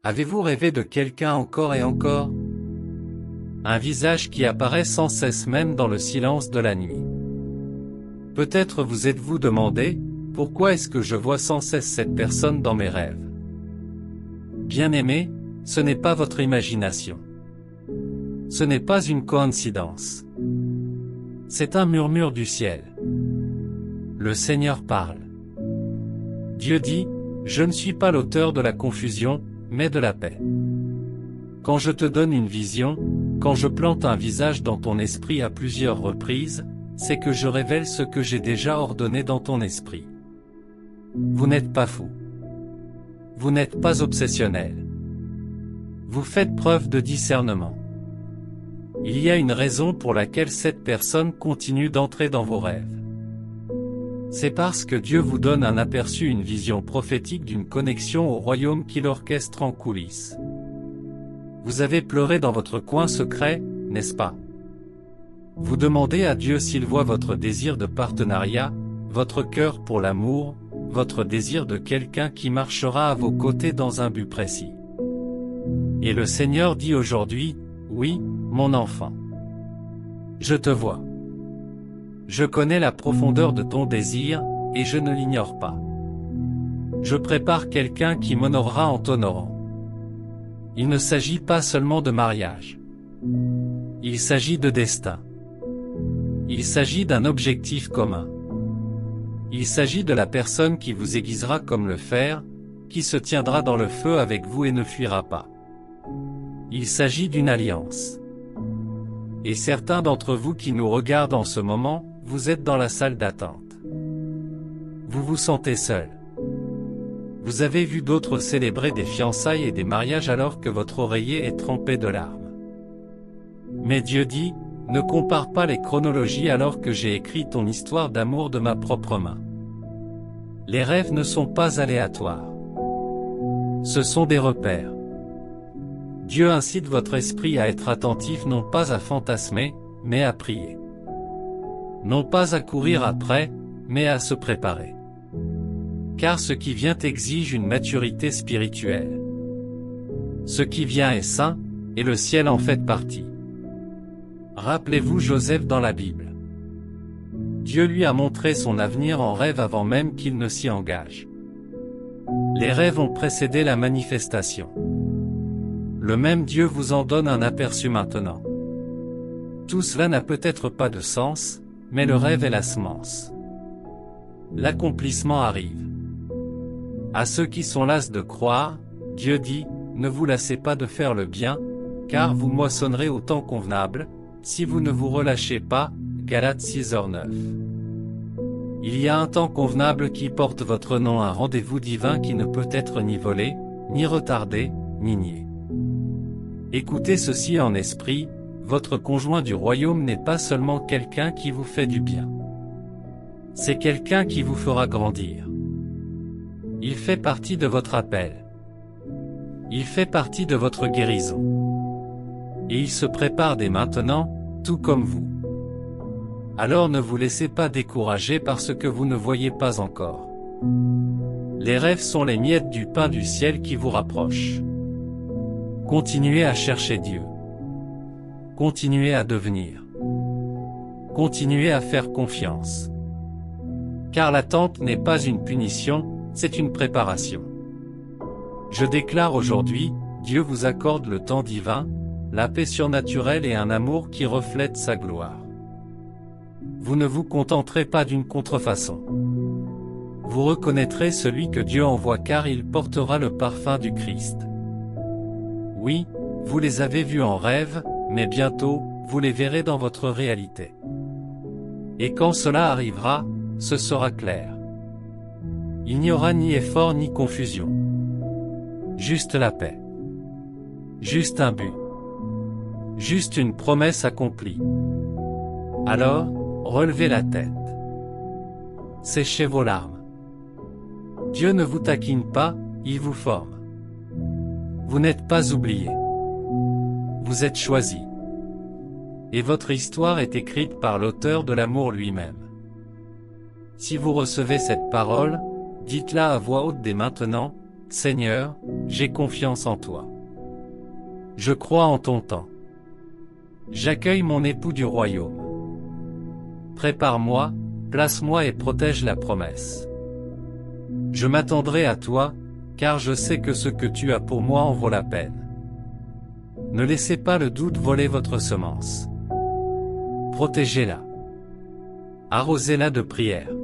Avez-vous rêvé de quelqu'un encore et encore? Un visage qui apparaît sans cesse même dans le silence de la nuit. Peut-être vous êtes-vous demandé, pourquoi est-ce que je vois sans cesse cette personne dans mes rêves? Bien-aimé, ce n'est pas votre imagination. Ce n'est pas une coïncidence. C'est un murmure du ciel. Le Seigneur parle. Dieu dit, je ne suis pas l'auteur de la confusion, mais de la paix. Quand je te donne une vision, quand je plante un visage dans ton esprit à plusieurs reprises, c'est que je révèle ce que j'ai déjà ordonné dans ton esprit. Vous n'êtes pas fou. Vous n'êtes pas obsessionnel. Vous faites preuve de discernement. Il y a une raison pour laquelle cette personne continue d'entrer dans vos rêves. C'est parce que Dieu vous donne un aperçu, une vision prophétique d'une connexion au royaume qu'il orchestre en coulisses. Vous avez pleuré dans votre coin secret, n'est-ce pas? Vous demandez à Dieu s'il voit votre désir de partenariat, votre cœur pour l'amour, votre désir de quelqu'un qui marchera à vos côtés dans un but précis. Et le Seigneur dit aujourd'hui, oui, mon enfant. Je te vois. Je connais la profondeur de ton désir, et je ne l'ignore pas. Je prépare quelqu'un qui m'honorera en t'honorant. Il ne s'agit pas seulement de mariage. Il s'agit de destin. Il s'agit d'un objectif commun. Il s'agit de la personne qui vous aiguisera comme le fer, qui se tiendra dans le feu avec vous et ne fuira pas. Il s'agit d'une alliance. Et certains d'entre vous qui nous regardent en ce moment, vous êtes dans la salle d'attente. Vous vous sentez seul. Vous avez vu d'autres célébrer des fiançailles et des mariages alors que votre oreiller est trempé de larmes. Mais Dieu dit, ne compare pas les chronologies alors que j'ai écrit ton histoire d'amour de ma propre main. Les rêves ne sont pas aléatoires. Ce sont des repères. Dieu incite votre esprit à être attentif, non pas à fantasmer, mais à prier. Non pas à courir après, mais à se préparer. Car ce qui vient exige une maturité spirituelle. Ce qui vient est saint, et le ciel en fait partie. Rappelez-vous Joseph dans la Bible. Dieu lui a montré son avenir en rêve avant même qu'il ne s'y engage. Les rêves ont précédé la manifestation. Le même Dieu vous en donne un aperçu maintenant. Tout cela n'a peut-être pas de sens, mais le rêve est la semence. L'accomplissement arrive. À ceux qui sont las de croire, Dieu dit, ne vous lassez pas de faire le bien, car vous moissonnerez au temps convenable, si vous ne vous relâchez pas, Galates 6h9. Il y a un temps convenable qui porte votre nom, un rendez-vous divin qui ne peut être ni volé, ni retardé, ni nié. Écoutez ceci en esprit, votre conjoint du royaume n'est pas seulement quelqu'un qui vous fait du bien. C'est quelqu'un qui vous fera grandir. Il fait partie de votre appel. Il fait partie de votre guérison. Et il se prépare dès maintenant, tout comme vous. Alors ne vous laissez pas décourager par ce que vous ne voyez pas encore. Les rêves sont les miettes du pain du ciel qui vous rapprochent. Continuez à chercher Dieu. Continuez à devenir. Continuez à faire confiance. Car l'attente n'est pas une punition, c'est une préparation. Je déclare aujourd'hui, Dieu vous accorde le temps divin, la paix surnaturelle et un amour qui reflète sa gloire. Vous ne vous contenterez pas d'une contrefaçon. Vous reconnaîtrez celui que Dieu envoie car il portera le parfum du Christ. Oui, vous les avez vus en rêve, mais bientôt, vous les verrez dans votre réalité. Et quand cela arrivera, ce sera clair. Il n'y aura ni effort ni confusion. Juste la paix. Juste un but. Juste une promesse accomplie. Alors, relevez la tête. Séchez vos larmes. Dieu ne vous taquine pas, il vous forme. Vous n'êtes pas oublié. Vous êtes choisi. Et votre histoire est écrite par l'auteur de l'amour lui-même. Si vous recevez cette parole, dites-la à voix haute dès maintenant, Seigneur, j'ai confiance en toi. Je crois en ton temps. J'accueille mon époux du royaume. Prépare-moi, place-moi et protège la promesse. Je m'attendrai à toi, car je sais que ce que tu as pour moi en vaut la peine. Ne laissez pas le doute voler votre semence. Protégez-la. Arrosez-la de prière.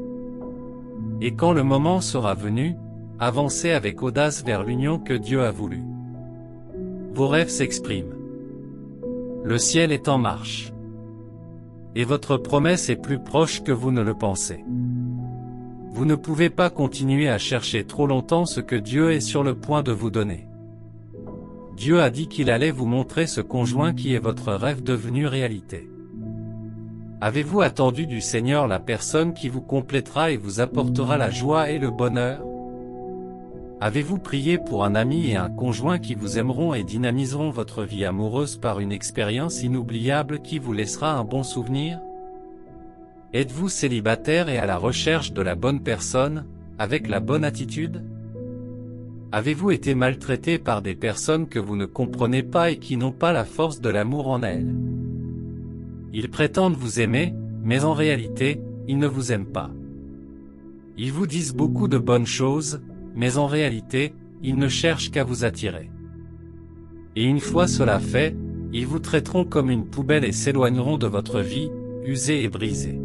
Et quand le moment sera venu, avancez avec audace vers l'union que Dieu a voulu. Vos rêves s'expriment. Le ciel est en marche. Et votre promesse est plus proche que vous ne le pensez. Vous ne pouvez pas continuer à chercher trop longtemps ce que Dieu est sur le point de vous donner. Dieu a dit qu'il allait vous montrer ce conjoint qui est votre rêve devenu réalité. Avez-vous attendu du Seigneur la personne qui vous complétera et vous apportera la joie et le bonheur? Avez-vous prié pour un ami et un conjoint qui vous aimeront et dynamiseront votre vie amoureuse par une expérience inoubliable qui vous laissera un bon souvenir? Êtes-vous célibataire et à la recherche de la bonne personne, avec la bonne attitude? Avez-vous été maltraité par des personnes que vous ne comprenez pas et qui n'ont pas la force de l'amour en elles? Ils prétendent vous aimer, mais en réalité, ils ne vous aiment pas. Ils vous disent beaucoup de bonnes choses, mais en réalité, ils ne cherchent qu'à vous attirer. Et une fois cela fait, ils vous traiteront comme une poubelle et s'éloigneront de votre vie, usée et brisée.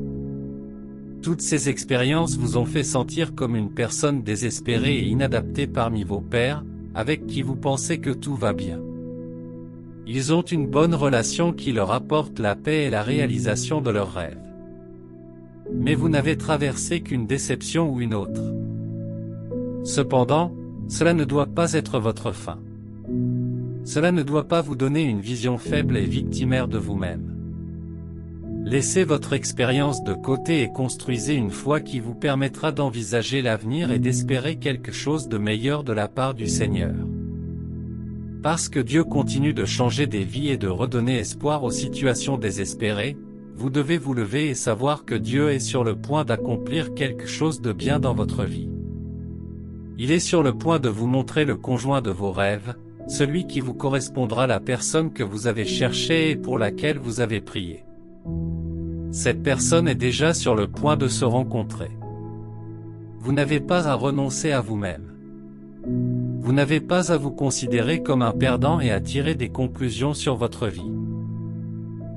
Toutes ces expériences vous ont fait sentir comme une personne désespérée et inadaptée parmi vos pairs, avec qui vous pensez que tout va bien. Ils ont une bonne relation qui leur apporte la paix et la réalisation de leurs rêves. Mais vous n'avez traversé qu'une déception ou une autre. Cependant, cela ne doit pas être votre fin. Cela ne doit pas vous donner une vision faible et victimaire de vous-même. Laissez votre expérience de côté et construisez une foi qui vous permettra d'envisager l'avenir et d'espérer quelque chose de meilleur de la part du Seigneur. Parce que Dieu continue de changer des vies et de redonner espoir aux situations désespérées, vous devez vous lever et savoir que Dieu est sur le point d'accomplir quelque chose de bien dans votre vie. Il est sur le point de vous montrer le conjoint de vos rêves, celui qui vous correspondra, la personne que vous avez cherchée et pour laquelle vous avez prié. Cette personne est déjà sur le point de se rencontrer. Vous n'avez pas à renoncer à vous-même. Vous n'avez pas à vous considérer comme un perdant et à tirer des conclusions sur votre vie.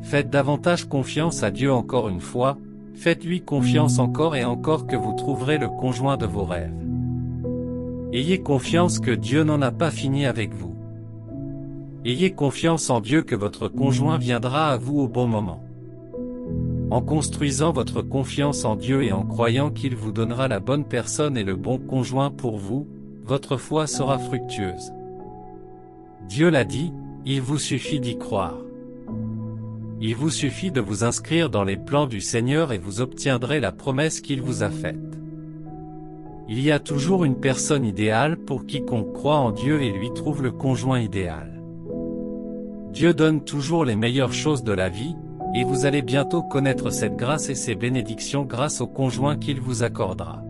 Faites davantage confiance à Dieu encore une fois, faites-lui confiance encore et encore que vous trouverez le conjoint de vos rêves. Ayez confiance que Dieu n'en a pas fini avec vous. Ayez confiance en Dieu que votre conjoint viendra à vous au bon moment. En construisant votre confiance en Dieu et en croyant qu'il vous donnera la bonne personne et le bon conjoint pour vous, votre foi sera fructueuse. Dieu l'a dit, il vous suffit d'y croire. Il vous suffit de vous inscrire dans les plans du Seigneur et vous obtiendrez la promesse qu'il vous a faite. Il y a toujours une personne idéale pour quiconque croit en Dieu et lui trouve le conjoint idéal. Dieu donne toujours les meilleures choses de la vie, et vous allez bientôt connaître cette grâce et ces bénédictions grâce au conjoint qu'il vous accordera.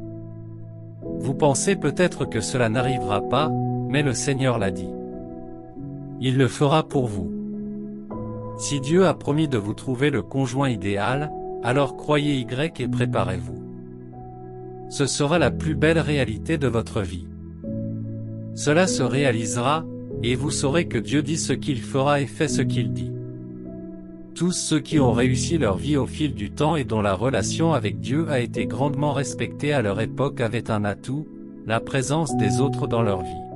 Vous pensez peut-être que cela n'arrivera pas, mais le Seigneur l'a dit. Il le fera pour vous. Si Dieu a promis de vous trouver le conjoint idéal, alors croyez et préparez-vous. Ce sera la plus belle réalité de votre vie. Cela se réalisera, et vous saurez que Dieu dit ce qu'il fera et fait ce qu'il dit. Tous ceux qui ont réussi leur vie au fil du temps et dont la relation avec Dieu a été grandement respectée à leur époque avaient un atout, la présence des autres dans leur vie.